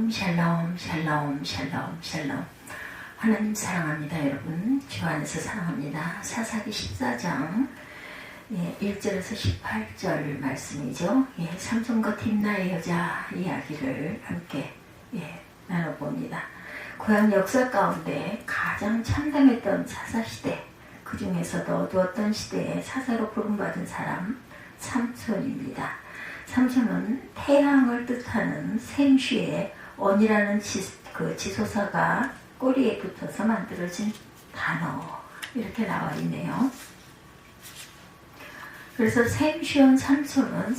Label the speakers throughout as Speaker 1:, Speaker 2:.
Speaker 1: 샬롬 샬롬 샬롬 샬롬. 하나님 사랑합니다. 여러분 주 안에서 사랑합니다. 사사기 14장 1절에서 18절 말씀이죠. 삼손과 딥나의 여자 이야기를 함께 나눠봅니다. 구약 역사 가운데 가장 참담했던 사사시대, 그 중에서도 어두웠던 시대에 사사로 부름받은 사람 삼손입니다. 삼손은 태양을 뜻하는 샘쉬의 언이라는 지소사가 꼬리에 붙어서 만들어진 단어, 이렇게 나와 있네요. 그래서 샘시온 삼손은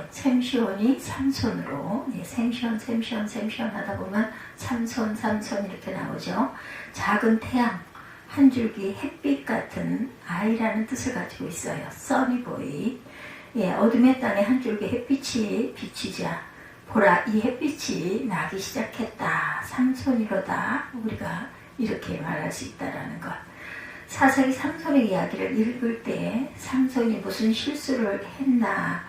Speaker 1: 샘시온이 삼손으로 샘시온 하다 보면 삼손 이렇게 나오죠. 작은 태양, 한 줄기 햇빛 같은 아이라는 뜻을 가지고 있어요. 써니보이. 어둠의 땅에 한 줄기 햇빛이 비치자 보라, 이 햇빛이 나기 시작했다. 삼손이로다. 우리가 이렇게 말할 수 있다라는 것. 사사기 삼손의 이야기를 읽을 때 삼손이 무슨 실수를 했나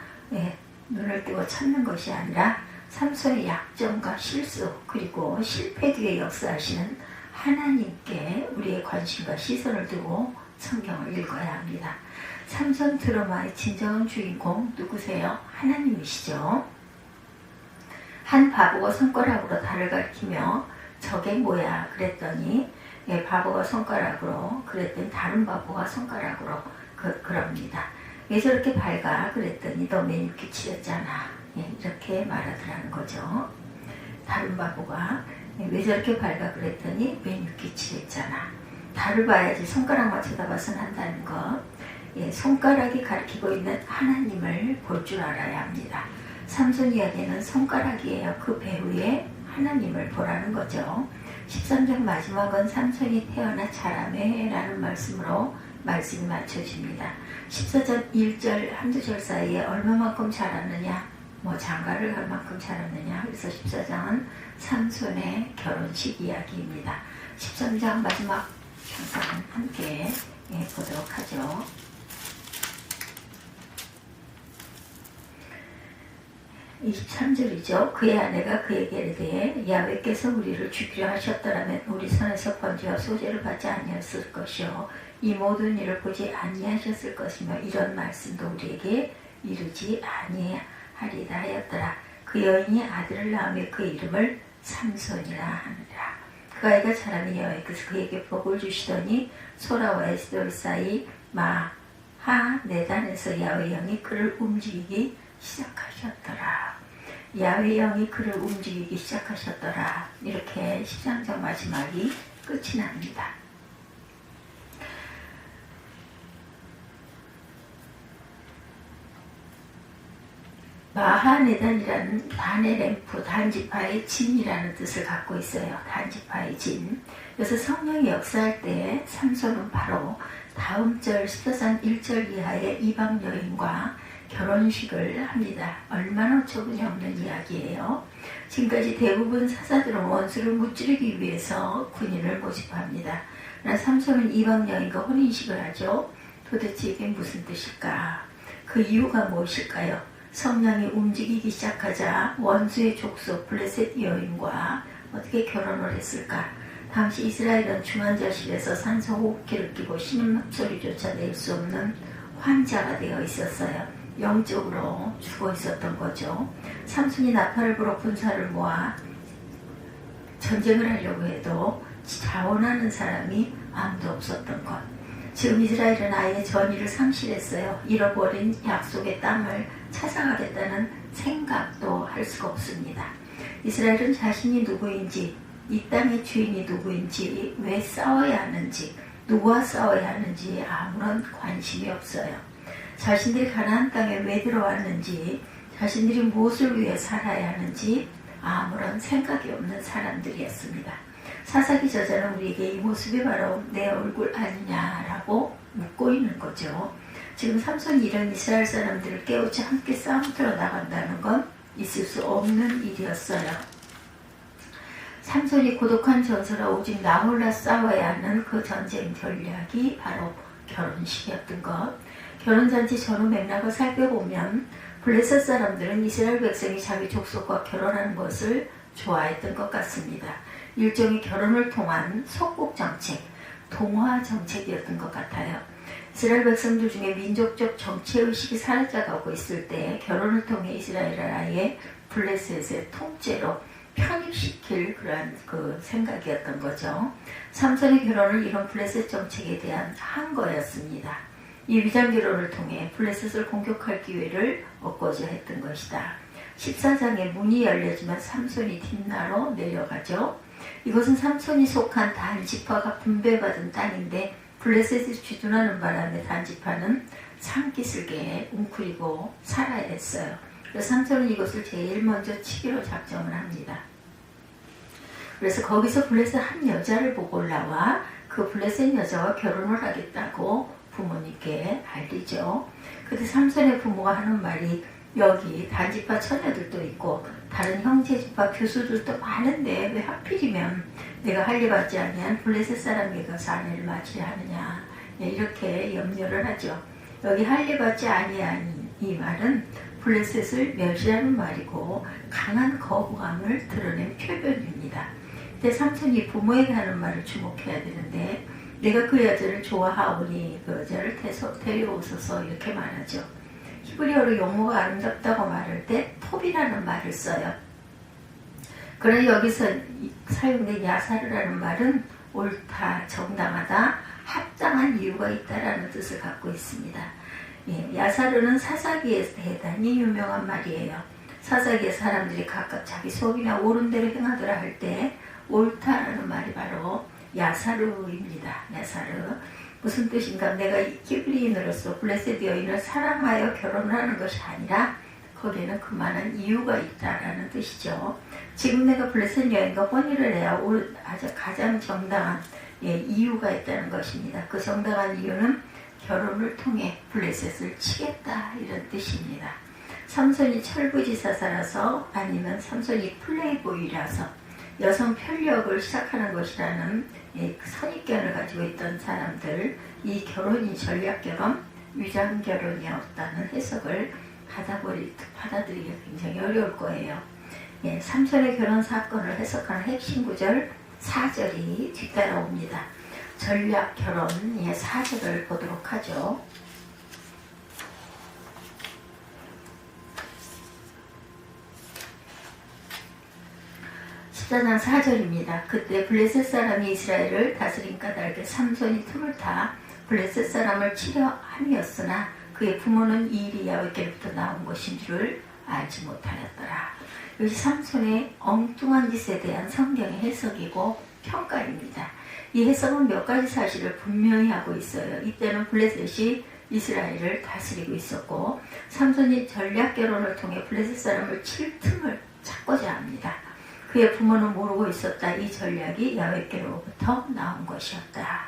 Speaker 1: 눈을 뜨고 찾는 것이 아니라 삼손의 약점과 실수, 그리고 실패 뒤에 역사하시는 하나님께 우리의 관심과 시선을 두고 성경을 읽어야 합니다. 삼손 드라마의 진정한 주인공 누구세요? 하나님이시죠. 한 바보가 손가락으로 달을 가리키며 저게 뭐야 그랬더니 바보가 손가락으로, 그랬더니 다른 바보가 손가락으로 그럽니다. 왜 저렇게 밝아 그랬더니 너 맨유키치였잖아, 이렇게 말하더라는 거죠. 다른 바보가 왜 저렇게 밝아 그랬더니 맨유키치였잖아. 달을 봐야지 손가락만 쳐다봐서는 한다는 것. 손가락이 가리키고 있는 하나님을 볼 줄 알아야 합니다. 삼손 이야기는 손가락이에요. 그 배후에 하나님을 보라는 거죠. 13장 마지막은 삼손이 태어나 자라매 라는 말씀으로 말씀이 맞춰집니다. 14장 1절 한두 절 사이에 얼마만큼 자랐느냐, 장가를 갈 만큼 자랐느냐. 그래서 14장은 삼손의 결혼식 이야기입니다. 13장 마지막 장사는 함께 보도록 하죠. 23절이죠. 그의 아내가 그에게 이르되 야훼께서 우리를 죽이려 하셨더라면 우리 손에서 번제와 소제를 받지 아니하였을 것이요 이 모든 일을 보지 아니하셨을 것이며 이런 말씀도 우리에게 이르지 아니하리다 하였더라. 그 여인이 아들을 낳으며 그 이름을 삼손이라 하느라. 그 아이가 자라니 여호와께서 그에게 복을 주시더니 소라와 에스돌 사이 마하네단에서 야훼의 영이 그를 움직이기 시작하셨더라. 야훼의 영이 그를 움직이기 시작하셨더라. 이렇게 13장 마지막이 끝이 납니다. 마하네단이라는 단의 램프, 단지파의 진이라는 뜻을 갖고 있어요. 단지파의 진. 그래서 성령이 역사할 때 삼손은 바로 다음 절 14장 1절 이하의 이방 여인과 결혼식을 합니다. 얼마나 어처구니 없는 이야기예요. 지금까지 대부분 사사들은 원수를 무찌르기 위해서 군인을 모집합니다. 그러나 삼손은 이방 여인과 혼인식을 하죠. 도대체 이게 무슨 뜻일까? 그 이유가 무엇일까요? 성령이 움직이기 시작하자 원수의 족속 블레셋 여인과 어떻게 결혼을 했을까? 당시 이스라엘은 중환자실에서 산소 호흡기를 끼고 신음소리조차 낼 수 없는 환자가 되어 있었어요. 영적으로 죽어 있었던 거죠. 삼손이 나팔을 불어 군사를 모아 전쟁을 하려고 해도 자원하는 사람이 아무도 없었던 것. 지금 이스라엘은 아예 전의를 상실했어요. 잃어버린 약속의 땅을 찾아가겠다는 생각도 할 수가 없습니다. 이스라엘은 자신이 누구인지, 이 땅의 주인이 누구인지, 왜 싸워야 하는지, 누구와 싸워야 하는지 아무런 관심이 없어요. 자신들이 가나안 땅에 왜 들어왔는지, 자신들이 무엇을 위해 살아야 하는지 아무런 생각이 없는 사람들이었습니다. 사사기 저자는 우리에게 이 모습이 바로 내 얼굴 아니냐라고 묻고 있는 거죠. 지금 삼손이 이런 이스라엘 사람들을 깨우쳐 함께 싸움터로 나간다는 건 있을 수 없는 일이었어요. 삼손이 고독한 전설아 오직 나 홀라 싸워야 하는 그 전쟁 전략이 바로 결혼식이었던 것. 결혼잔치 전후 맥락을 살펴보면 블레셋 사람들은 이스라엘 백성이 자기 족속과 결혼하는 것을 좋아했던 것 같습니다. 일종의 결혼을 통한 속국 정책, 동화 정책이었던 것 같아요. 이스라엘 백성들 중에 민족적 정치의식이 사라져가고 있을 때 결혼을 통해 이스라엘을 아예 블레셋의 통째로 편입시킬 그러한 그 생각이었던 거죠. 삼손의 결혼은 이런 블레셋 정책에 대한 항거였습니다. 이 위장 결혼을 통해 블레셋을 공격할 기회를 얻고자 했던 것이다. 14장에 문이 열려지면 삼손이 딥나로 내려가죠. 이것은 삼손이 속한 단지파가 분배받은 땅인데 블레셋이 주둔하는 바람에 단지파는 산기슭에 웅크리고 살아야 했어요. 그래서 삼손은 이것을 제일 먼저 치기로 작정을 합니다. 그래서 거기서 블레셋 한 여자를 보고 올라와 그 블레셋 여자와 결혼을 하겠다고 부모님께 알리죠. 그때 삼손의 부모가 하는 말이 여기 단지파 처녀들도 있고 다른 형제지파 교수들도 많은데 왜 하필이면 내가 할례 받지 아니한 블레셋 사람에게 가서 아내를 맞이려 하느냐, 이렇게 염려를 하죠. 여기 할례 받지 아니한 이 말은 블레셋을 멸시하는 말이고 강한 거부감을 드러낸 표현입니다. 그때 삼손이 부모에게 하는 말을 주목해야 되는데 내가 그 여자를 좋아하오니 그 여자를 데려오소서 이렇게 말하죠. 히브리어로 용모가 아름답다고 말할 때 톱이라는 말을 써요. 그러나 여기서 사용된 야사르라는 말은 옳다, 정당하다, 합당한 이유가 있다라는 뜻을 갖고 있습니다. 야사르는 사사기에서 대단히 유명한 말이에요. 사사기의 사람들이 각각 자기 속이나 옳은 대로 행하더라 할 때 옳다라는 말이 바로 야사르입니다. 야사르. 무슨 뜻인가? 내가 히브리인으로서 블레셋 여인을 사랑하여 결혼을 하는 것이 아니라 거기에는 그만한 이유가 있다라는 뜻이죠. 지금 내가 블레셋 여인과 혼인을 해야 아주 가장 정당한 이유가 있다는 것입니다. 그 정당한 이유는 결혼을 통해 블레셋을 치겠다 이런 뜻입니다. 삼손이 철부지사사라서 아니면 삼손이 플레이보이라서 여성 편력을 시작하는 것이라는 선입견을 가지고 있던 사람들, 이 결혼이 전략결혼, 위장결혼이었다는 해석을 받아들이기 굉장히 어려울 거예요. 삼손의 결혼 사건을 해석하는 핵심 구절 4절이 뒤따라옵니다. 전략결혼의 4절을 보도록 하죠. 14장 4절입니다. 그때 블레셋 사람이 이스라엘을 다스린 까닭에 삼손이 틈을 타 블레셋 사람을 치려 함이었으나 그의 부모는 이 일이 야훼께로부터 나온 것인 줄을 알지 못하였더라. 이것이 삼손의 엉뚱한 짓에 대한 성경의 해석이고 평가입니다. 이 해석은 몇 가지 사실을 분명히 하고 있어요. 이때는 블레셋이 이스라엘을 다스리고 있었고 삼손이 전략결혼을 통해 블레셋 사람을 칠 틈을 찾고자 합니다. 그의 부모는 모르고 있었다. 이 전략이 야훼께로부터 나온 것이었다.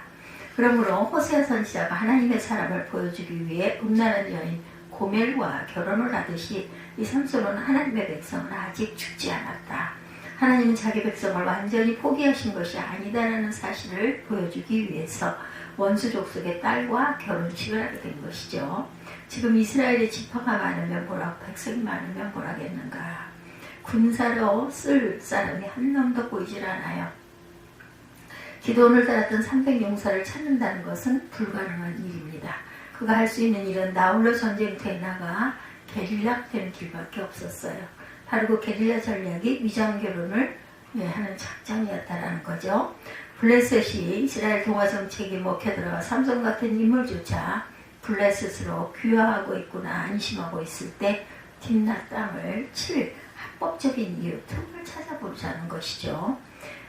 Speaker 1: 그러므로 호세아 선지자가 하나님의 사랑을 보여주기 위해 음란한 여인 고멜과 결혼을 하듯이 이 삼손은 하나님의 백성은 아직 죽지 않았다. 하나님은 자기 백성을 완전히 포기하신 것이 아니다라는 사실을 보여주기 위해서 원수 족속의 딸과 결혼식을 하게 된 것이죠. 지금 이스라엘의 지파가 많으면 뭐라고, 백성이 많으면 뭐라겠는가. 군사로 쓸 사람이 한 놈도 보이질 않아요. 기도원을 따랐던 300용사를 찾는다는 것은 불가능한 일입니다. 그가 할 수 있는 일은 나홀로 전쟁터에 나가 게릴라 되는 길밖에 없었어요. 바로 그 게릴라 전략이 위장결혼을 하는 작전이었다라는 거죠. 블레셋이 이스라엘 동화 정책이 먹혀들어가 삼손 같은 인물조차 블레셋으로 귀화하고 있구나 안심하고 있을 때 딥나 땅을 칠 합법적인 이유, 틈을 찾아보자는 것이죠.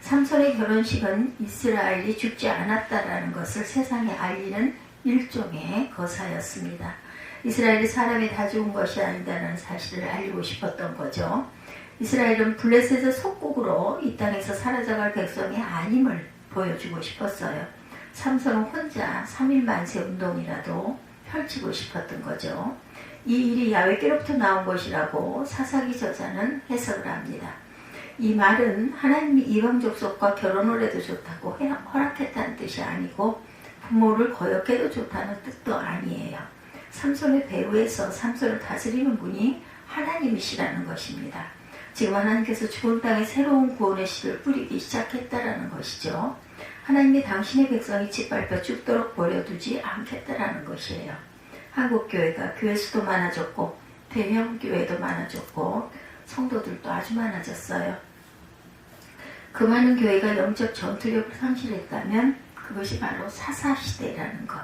Speaker 1: 삼손의 결혼식은 이스라엘이 죽지 않았다라는 것을 세상에 알리는 일종의 거사였습니다. 이스라엘이 사람이 다 죽은 것이 아니다라는 사실을 알리고 싶었던 거죠. 이스라엘은 블레셋의 속국으로 이 땅에서 사라져갈 백성이 아님을 보여주고 싶었어요. 삼손은 혼자 3일 만세 운동이라도 펼치고 싶었던 거죠. 이 일이 야훼께로부터 나온 것이라고 사사기 저자는 해석을 합니다. 이 말은 하나님이 이방 족속과 결혼을 해도 좋다고 허락했다는 뜻이 아니고 부모를 거역해도 좋다는 뜻도 아니에요. 삼손의 배후에서 삼손을 다스리는 분이 하나님이시라는 것입니다. 지금 하나님께서 죽은 땅에 새로운 구원의 씨를 뿌리기 시작했다라는 것이죠. 하나님이 당신의 백성이 짓밟혀 죽도록 버려두지 않겠다라는 것이에요. 한국교회가 교회 수도 많아졌고 대형교회도 많아졌고 성도들도 아주 많아졌어요. 그 많은 교회가 영적 전투력을 상실했다면 그것이 바로 사사시대라는 것.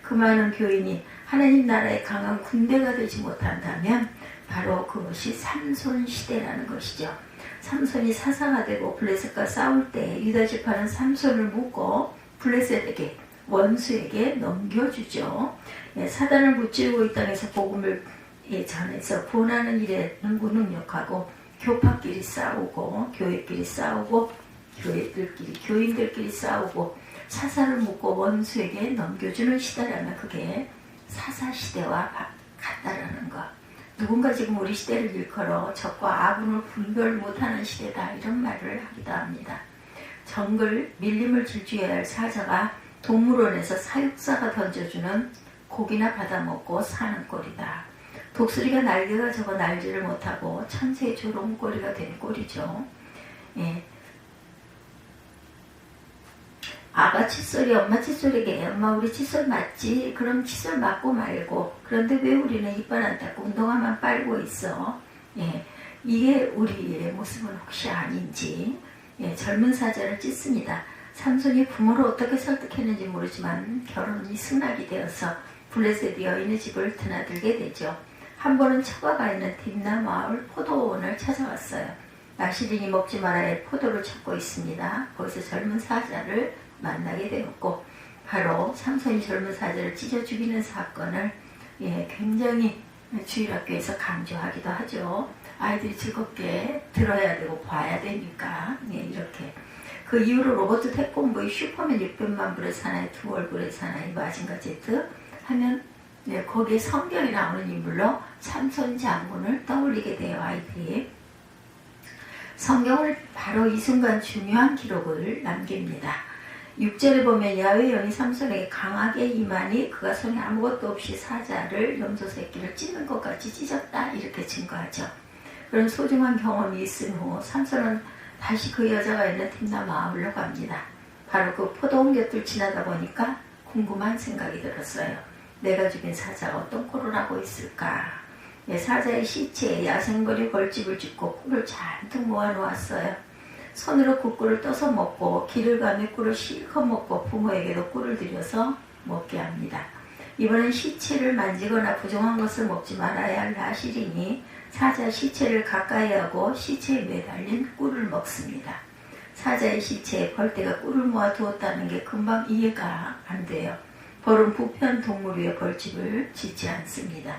Speaker 1: 그 많은 교인이 하나님 나라의 강한 군대가 되지 못한다면 바로 그것이 삼손시대라는 것이죠. 삼손이 사사가 되고 블레셋과 싸울 때 유다지파는 삼손을 묶고 블레셋에게 원수에게 넘겨주죠. 사단을 무찌르고 이 땅에서 복음을 전해서 구원하는 일에 무능력하고 교파끼리 싸우고 교회끼리 싸우고 교인들끼리 싸우고 사사를 묶고 원수에게 넘겨주는 시대라면 그게 사사시대와 같다라는 것. 누군가 지금 우리 시대를 일컬어 적과 아군을 분별 못하는 시대다 이런 말을 하기도 합니다. 정글 밀림을 질주해야 할 사자가 동물원에서 사육사가 던져주는 고기나 받아먹고 사는 꼴이다. 독수리가 날개가 적어 날지를 못하고 천새의 조롱꼬리가 된 꼴이죠. 예. 아가 칫솔이 엄마 칫솔에게 엄마 우리 칫솔 맞지? 그럼 칫솔 맞고 말고 그런데 왜 우리는 이빨 안 닦고 운동화만 빨고 있어? 예, 이게 우리의 모습은 혹시 아닌지. 예, 젊은 사자를 찢습니다. 삼손이 부모를 어떻게 설득했는지 모르지만 결혼이 승낙이 되어서 블레셋 여인의 집을 드나들게 되죠. 한 번은 처가가 있는 딥나 마을 포도원을 찾아왔어요. 나시린이 먹지 말아야 할 포도를 찾고 있습니다. 거기서 젊은 사자를 만나게 되었고 바로 삼손이 젊은 사자를 찢어 죽이는 사건을 굉장히 주일학교에서 강조하기도 하죠. 아이들이 즐겁게 들어야 되고 봐야 되니까 이렇게. 그 이후로 로버트 태권브의 슈퍼맨 600만 불의 사나이 두 얼굴의 사나이 마징가 제트 하면 거기에 성경에 나오는 인물로 삼손 장군을 떠올리게 돼요. 아이들이. 성경을 바로 이 순간 중요한 기록을 남깁니다. 6절에 보면 야훼의 영이 삼손에게 강하게 임하니 그가 손에 아무것도 없이 사자를 염소 새끼를 찢는 것 같이 찢었다 이렇게 증거하죠. 그런 소중한 경험이 있은 후 삼손은 다시 그 여자가 있는 딥나 마을로 갑니다. 바로 그 포도원 곁을 지나다 보니까 궁금한 생각이 들었어요. 내가 죽인 사자가 어떤 꼴을 하고 있을까? 사자의 시체에 야생거리 벌집을 짓고 꿀을 잔뜩 모아놓았어요. 손으로 그 꿀을 떠서 먹고 길을 가며 꿀을 실컷 먹고 부모에게도 꿀을 들여서 먹게 합니다. 이번엔 시체를 만지거나 부정한 것을 먹지 말아야 할 나시린이 사자 시체를 가까이 하고 시체에 매달린 꿀을 먹습니다. 사자의 시체에 벌떼가 꿀을 모아 두었다는 게 금방 이해가 안 돼요. 벌은 부패한 동물 위에 벌집을 짓지 않습니다.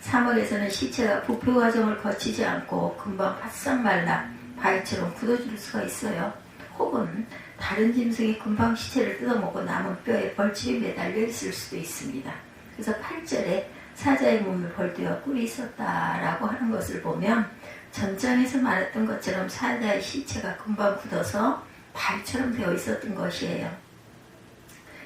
Speaker 1: 사막에서는 시체가 부패 과정을 거치지 않고 금방 바싹 말라 바위처럼 굳어질 수가 있어요. 혹은 다른 짐승이 금방 시체를 뜯어먹고 남은 뼈에 벌집이 매달려 있을 수도 있습니다. 그래서 8절에 사자의 몸에 벌떼와 꿀이 있었다라고 하는 것을 보면 전장에서 말했던 것처럼 사자의 시체가 금방 굳어서 바위처럼 되어 있었던 것이에요.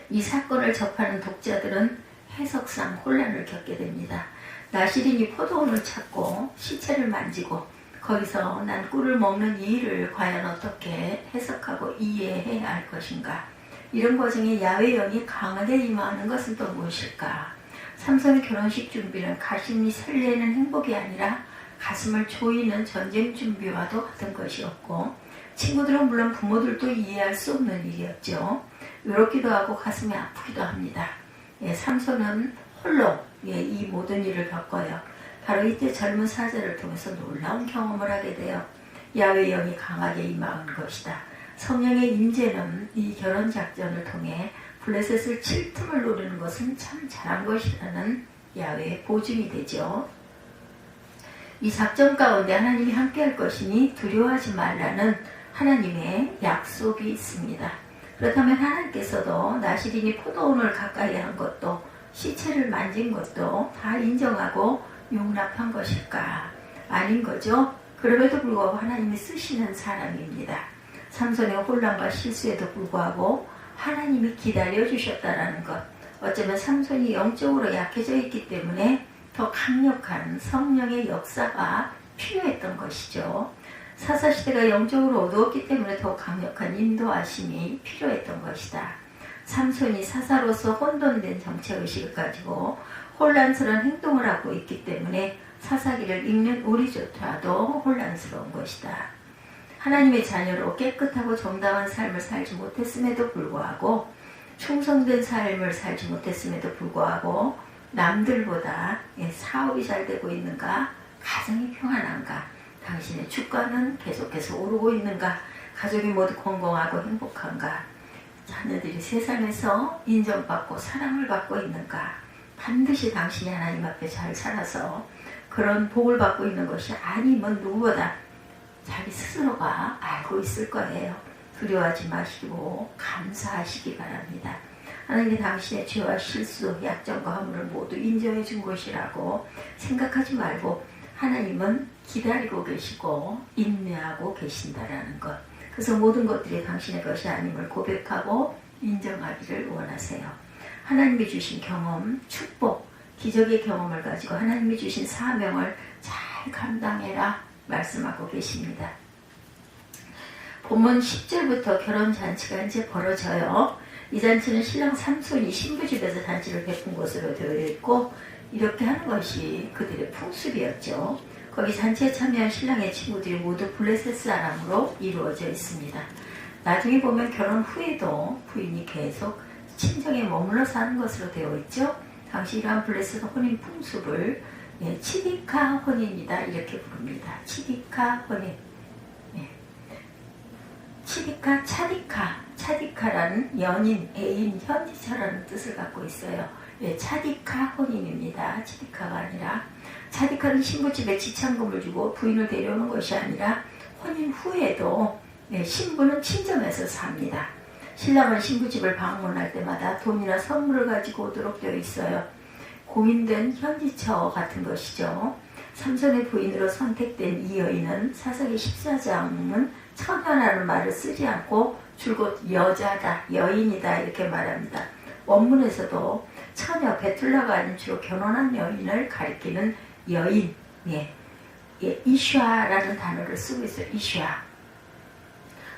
Speaker 1: 이 사건을 접하는 독자들은 해석상 혼란을 겪게 됩니다. 나시린이 포도원을 찾고 시체를 만지고 거기서 난 꿀을 먹는 이 일을 과연 어떻게 해석하고 이해해야 할 것인가? 이런 과정에 야훼의 영이 강하게 임하는 것은 또 무엇일까? 삼손의 결혼식 준비는 가슴이 설레는 행복이 아니라 가슴을 조이는 전쟁 준비와도 같은 것이었고 친구들은 물론 부모들도 이해할 수 없는 일이었죠. 외롭기도 하고 가슴이 아프기도 합니다. 삼손은 홀로 이 모든 일을 겪어요. 바로 이때 젊은 사자를 통해서 놀라운 경험을 하게 돼요. 야훼의 영이 강하게 임하는 것이다. 성령의 임재는 이 결혼 작전을 통해 블레셋을 칠 틈을 노리는 것은 참 잘한 것이라는 야훼의 보증이 되죠. 이 작전 가운데 하나님이 함께할 것이니 두려워하지 말라는 하나님의 약속이 있습니다. 그렇다면 하나님께서도 나시린이 포도원을 가까이 한 것도 시체를 만진 것도 다 인정하고 용납한 것일까? 아닌 거죠. 그럼에도 불구하고 하나님이 쓰시는 사람입니다. 삼손의 혼란과 실수에도 불구하고 하나님이 기다려주셨다는 것. 어쩌면 삼손이 영적으로 약해져 있기 때문에 더 강력한 성령의 역사가 필요했던 것이죠. 사사시대가 영적으로 어두웠기 때문에 더 강력한 인도하심이 필요했던 것이다. 삼손이 사사로서 혼돈된 정체의식을 가지고 혼란스러운 행동을 하고 있기 때문에 사사기를 읽는 우리조차도 혼란스러운 것이다. 하나님의 자녀로 깨끗하고 정당한 삶을 살지 못했음에도 불구하고 충성된 삶을 살지 못했음에도 불구하고 남들보다 사업이 잘 되고 있는가? 가정이 평안한가? 당신의 주가는 계속해서 오르고 있는가? 가족이 모두 건강하고 행복한가? 자녀들이 세상에서 인정받고 사랑을 받고 있는가? 반드시 당신이 하나님 앞에 잘 살아서 그런 복을 받고 있는 것이 아니면 누구보다 자기 스스로가 알고 있을 거예요. 두려워하지 마시고 감사하시기 바랍니다. 하나님이 당신의 죄와 실수, 약점과 허물을 모두 인정해 준 것이라고 생각하지 말고 하나님은 기다리고 계시고 인내하고 계신다라는 것. 그래서 모든 것들이 당신의 것이 아님을 고백하고 인정하기를 원하세요. 하나님이 주신 경험, 축복, 기적의 경험을 가지고 하나님이 주신 사명을 잘 감당해라 말씀하고 계십니다. 본문 10절부터 결혼잔치가 이제 벌어져요. 이 잔치는 신랑 삼손이 신부집에서 잔치를 베푼 것으로 되어 있고 이렇게 하는 것이 그들의 풍습이었죠. 거기 잔치에 참여한 신랑의 친구들이 모두 블레셋 사람으로 이루어져 있습니다. 나중에 보면 결혼 후에도 부인이 계속 친정에 머물러 사는 것으로 되어 있죠. 당시 이러한 블레셋 혼인 풍습을 치디카 혼인이다 이렇게 부릅니다. 치디카 혼인. 치디카, 차디카라는 연인, 애인, 현지처라는 뜻을 갖고 있어요. 차디카 혼인입니다. 치디카가 아니라. 차디카는 신부집에 지참금을 주고 부인을 데려오는 것이 아니라 혼인 후에도 신부는 친정에서 삽니다. 신랑은 신부집을 방문할 때마다 돈이나 선물을 가지고 오도록 되어 있어요. 공인된 현지처 같은 것이죠. 삼손의 부인으로 선택된 이 여인은 사사기 14장은 처녀라는 말을 쓰지 않고 줄곧 여자다, 여인이다 이렇게 말합니다. 원문에서도 처녀, 베툴라가 아닌 주로 결혼한 여인을 가리키는 여인, 이슈아라는 단어를 쓰고 있어요. 이슈아.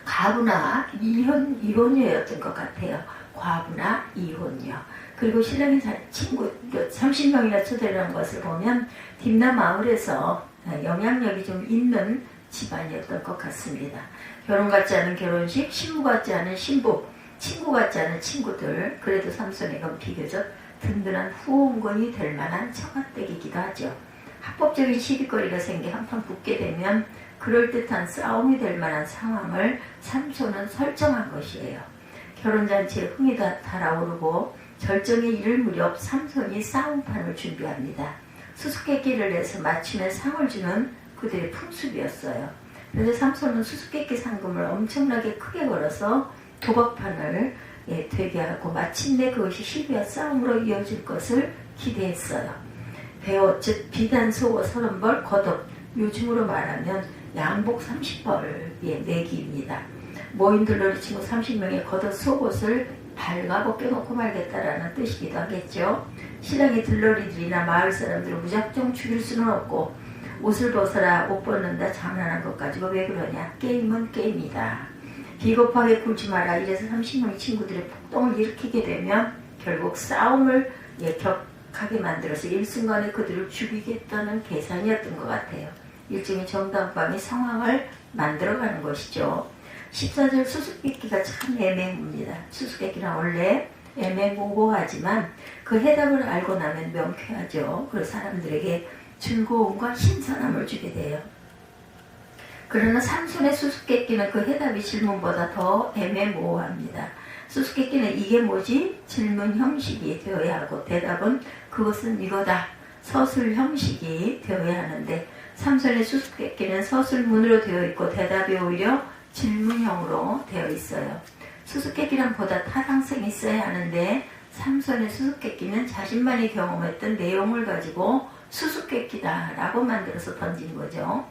Speaker 1: 과부나 이혼녀였던 것 같아요. 과부나 이혼녀. 그리고 신랑의 친구 30명이나 초대하는 것을 보면 딥나 마을에서 영향력이 좀 있는 집안이었던 것 같습니다. 결혼 같지 않은 결혼식, 신부 같지 않은 신부, 친구 같지 않은 친구들, 그래도 삼손에겐 비교적 든든한 후원군이 될 만한 처가댁이기도 하죠. 합법적인 시비거리가 생겨 한판 붙게 되면 그럴듯한 싸움이 될 만한 상황을 삼손은 설정한 것이에요. 결혼잔치에 흥이 달아오르고 절정에 이를 무렵 삼손이 싸움판을 준비합니다. 수수께끼를 내서 맞추면 상을 주는 그들의 풍습이었어요. 그래서 삼손은 수수께끼 상금을 엄청나게 크게 걸어서 도박판을 되게 하고 마침내 그것이 시비와 싸움으로 이어질 것을 기대했어요. 배옷, 즉 비단 속옷 30벌, 겉옷, 요즘으로 말하면 양복 30벌 내기입니다. 모인 들러리 친구 30명의 겉옷 속옷을 발가 벗겨놓고 말겠다라는 뜻이기도 하겠죠. 신랑의 들러리들이나 마을 사람들을 무작정 죽일 수는 없고 옷을 벗어라, 옷 벗는다, 장난한 것 가지고 왜 그러냐. 게임은 게임이다. 비겁하게 굴지 마라. 이래서 30명의 친구들의 폭동을 일으키게 되면 결국 싸움을 격하게 만들어서 일순간에 그들을 죽이겠다는 계산이었던 것 같아요. 일종의 정당방위 상황을 만들어가는 것이죠. 14절 수수께끼가 참 애매합니다. 수수께끼는 원래 애매모호하지만 그 해답을 알고 나면 명쾌하죠. 그래서 사람들에게 즐거움과 신선함을 주게 돼요. 그러나 삼손의 수수께끼는 그 해답이 질문보다 더 애매모호합니다. 수수께끼는 이게 뭐지? 질문 형식이 되어야 하고 대답은 그것은 이거다. 서술 형식이 되어야 하는데 삼손의 수수께끼는 서술문으로 되어 있고 대답이 오히려 질문형으로 되어 있어요. 수수께끼란 보다 타당성이 있어야 하는데 삼손의 수수께끼는 자신만이 경험했던 내용을 가지고 수수께끼다라고 만들어서 던진 거죠.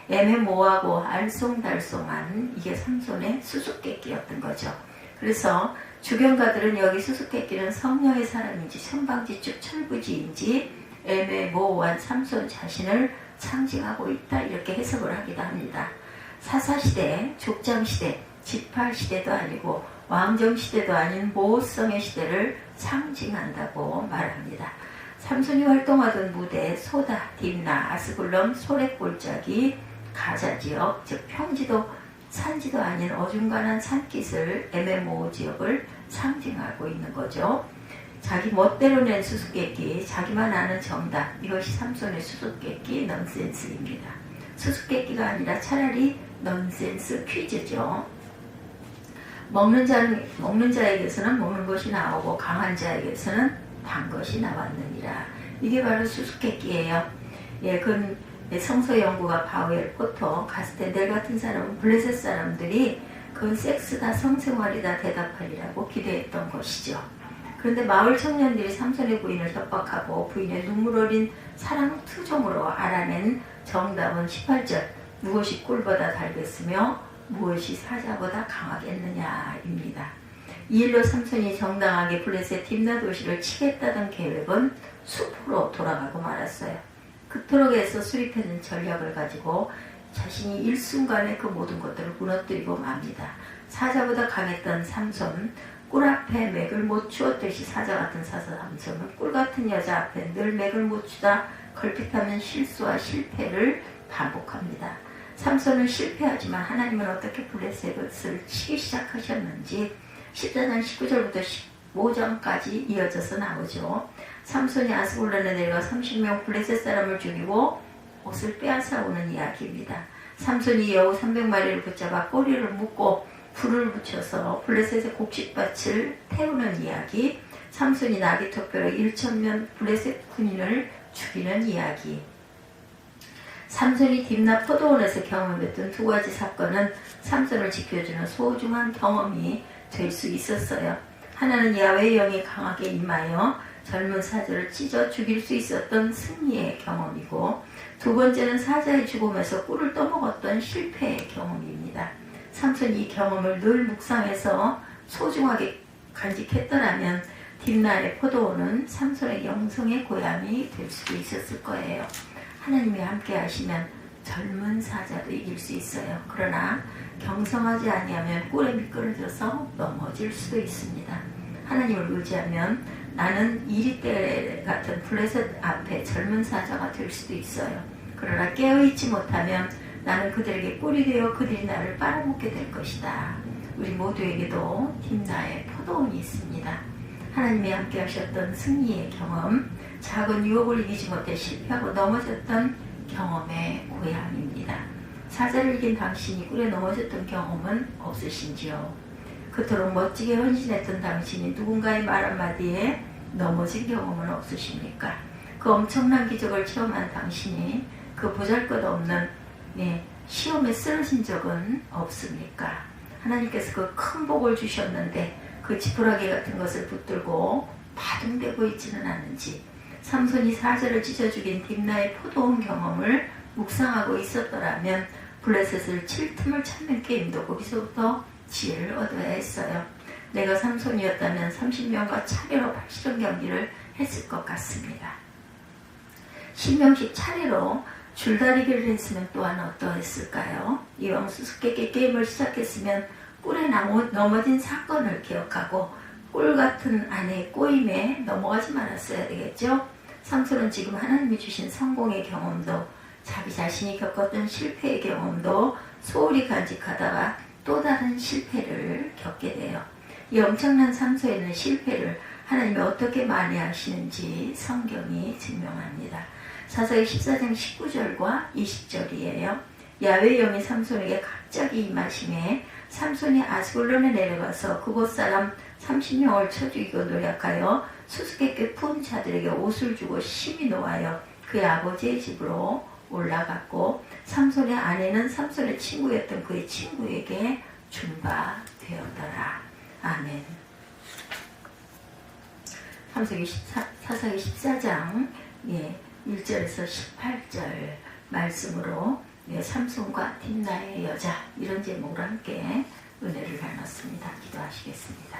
Speaker 1: 애매모호하고 알쏭달쏭한 이게 삼손의 수수께끼였던 거죠. 그래서 주경가들은 여기 수수께끼는 성령의 사람인지 천방지축 철부지인지 애매모호한 삼손 자신을 상징하고 있다 이렇게 해석을 하기도 합니다. 사사시대, 족장시대, 지파시대도 아니고 왕정시대도 아닌 모성의 시대를 상징한다고 말합니다. 삼손이 활동하던 무대 소다, 딥나, 아스글럼, 소렉골짜기, 가자지역, 즉 평지도 산지도 아닌 어중간한 산깃을 MMO 지역을 상징하고 있는 거죠. 자기 멋대로 낸 수수께끼, 자기만 아는 정답, 이것이 삼손의 수수께끼 넌센스입니다. 수수께끼가 아니라 차라리 넌센스 퀴즈죠. 먹는 자에게서는 먹는 것이 나오고 강한 자에게서는 단 것이 나왔느니라. 이게 바로 수수께끼예요. 그 성서 연구가 바우엘 포터 갔을 때 내 같은 사람은 블레셋 사람들이 그건 섹스다 성생활이다 대답하리라고 기대했던 것이죠. 그런데 마을 청년들이 삼손의 부인을 협박하고 부인의 눈물 어린 사랑 투정으로 알아낸 정답은 18절 무엇이 꿀보다 달겠으며 무엇이 사자보다 강하겠느냐입니다. 이 일로 삼손이 정당하게 블레셋 딥나 도시를 치겠다던 계획은 수포로 돌아가고 말았어요. 그토록 애써 수립해낸 전략을 가지고 자신이 일순간에 그 모든 것들을 무너뜨리고 맙니다. 사자보다 강했던 삼손, 꿀 앞에 맥을 못 추었듯이 사자 같은 사자 삼손은 꿀 같은 여자 앞에 늘 맥을 못 추다 걸핏하면 실수와 실패를 반복합니다. 삼손은 실패하지만 하나님은 어떻게 블레셋을 치기 시작하셨는지 14장 19절부터 15장까지 이어져서 나오죠. 삼손이 아스골론에 내려가 30명 블레셋 사람을 죽이고 옷을 빼앗아 오는 이야기입니다. 삼손이 여우 300마리를 붙잡아 꼬리를 묶고 불을 붙여서 블레셋의 곡식밭을 태우는 이야기, 삼손이 나귀 턱뼈로 1,000명 블레셋 군인을 죽이는 이야기. 삼손이 딥나 포도원에서 경험했던 두 가지 사건은 삼손을 지켜주는 소중한 경험이 될 수 있었어요. 하나는 야훼의 영이 강하게 임하여 젊은 사자를 찢어 죽일 수 있었던 승리의 경험이고, 두 번째는 사자의 죽음에서 꿀을 떠먹었던 실패의 경험입니다. 삼손이 이 경험을 늘 묵상해서 소중하게 간직했더라면 딥나의 포도원은 삼손의 영성의 고향이 될 수도 있었을 거예요. 하나님이 함께 하시면 젊은 사자도 이길 수 있어요. 그러나 경성하지 아니하면 꿀에 미끄러져서 넘어질 수도 있습니다. 하나님을 의지하면 나는 이리떼 같은 블레셋 앞에 젊은 사자가 될 수도 있어요. 그러나 깨어있지 못하면 나는 그들에게 꿀이 되어 그들이 나를 빨아먹게 될 것이다. 우리 모두에게도 딥나의 포도원이 있습니다. 하나님이 함께 하셨던 승리의 경험, 작은 유혹을 이기지 못해 실패하고 넘어졌던 경험의 고향입니다. 사자를 이긴 당신이 꿀에 넘어졌던 경험은 없으신지요? 그토록 멋지게 헌신했던 당신이 누군가의 말 한마디에 넘어진 경험은 없으십니까? 그 엄청난 기적을 체험한 당신이 그 보잘것없는 시험에 쓰러진 적은 없습니까? 하나님께서 그 큰 복을 주셨는데 그 지푸라기 같은 것을 붙들고 바둥대고 있지는 않은지, 삼손이 사자를 찢어 죽인 딥나의 포도원 경험을 묵상하고 있었더라면 블레셋을 칠 틈을 찾는 게임도 거기서부터 지혜를 얻어야 했어요. 내가 삼손이었다면 30명과 차례로 팔씨름 경기를 했을 것 같습니다. 10명씩 차례로 줄다리기를 했으면 또한 어떠했을까요? 이왕 수수께끼 게임을 시작했으면 꿀에 넘어진 사건을 기억하고 꿀 같은 아내의 꼬임에 넘어가지 말았어야 되겠죠? 삼손은 지금 하나님이 주신 성공의 경험도 자기 자신이 겪었던 실패의 경험도 소홀히 간직하다가 또 다른 실패를 겪게 돼요. 이 엄청난 삶소에는 실패를 하나님이 어떻게 만회하시는지 성경이 증명합니다. 사사기 14장 19절과 20절이에요. 야훼의 영이 삼손에게 갑자기 임하심에 삼손이 아스골론에 내려가서 그곳 사람 30명을 쳐 죽이고 노력하여 수수께끼 푼 자들에게 옷을 주고 심히 노하여 그의 아버지의 집으로 올라갔고, 삼손의 아내는 삼손의 친구였던 그의 친구에게 준 바 되었더라. 아멘. 사사기 14장 1절에서 18절 말씀으로 삼손과 딥나의 여자, 이런 제목으로 함께 은혜를 나눴습니다. 기도하시겠습니다.